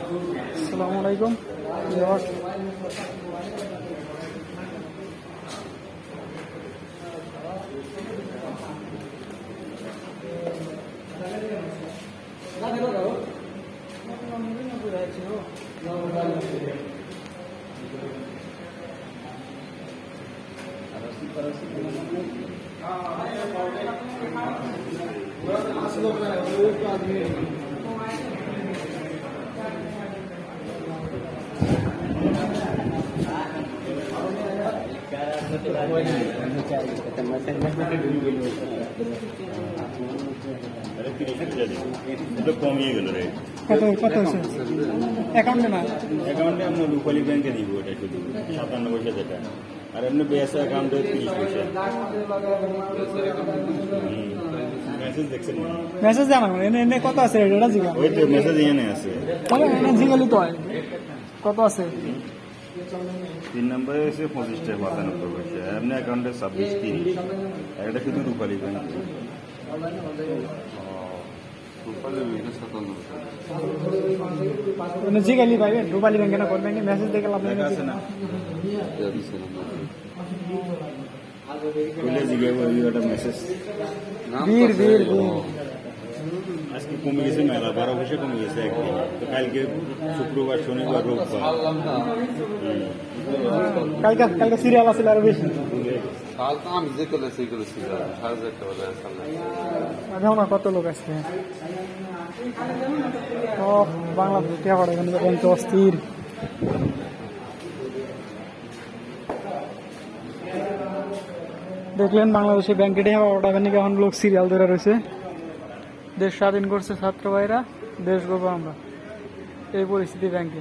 আসসালামু আলাইকুম ভিউয়ার্স, কমিয়ে গেল রে। কত কত আছে অ্যাকাউন্টে? না, অ্যাকাউন্টে আপনার রূপালী ব্যাংকে দিব, এটা শুধু 57 পয়সা যেটা, আর এমনি বেসা অ্যাকাউন্টে 30 পয়সা। মেসেজ দেখছেন? মেসেজ জানা এনে এনে কত আছে এটা জিগা? ওই তো মেসেজ এনে আছে, তাহলে এনে জিগালি তো হয় কত আছে। 3 নম্বরে এসে 25 টাকা 95 পয়সা, এমনি অ্যাকাউন্টে 26-30, আর এটা শুধু রূপালী ব্যাংক। এনে জিগালি ভাই রূপালী ব্যাংকে না কোন ব্যাংকে মেসেজ দেখে লাভ লেখা আছে না? খুলে জিগাবো একটা মেসেজ। বীর বীর বীর আজকে কমে গেছে, মেলা 12 পয়সা কমে গেছে একদিন। তো কালকে শুক্রবার, শনিবার, রোববার কালকে কালকে সিরিয়াল আছে আরো বেশি। আমি যে করলে সেই করেছি 1000 টাকা দেখো না কত লোক আসছে। ও বাংলাদেশ টিয়া পড়ে এখানে যখন অস্থির। দেখলেন বাংলাদেশে ব্যাংকে টিয়া পড়া নাকি এখন লোক সিরিয়াল ধরে রয়েছে। দেশ স্বাধীন করছে ছাত্র ভাইরা, দেশ গড়বো আমরা। এই পরিস্থিতি ব্যাংকে।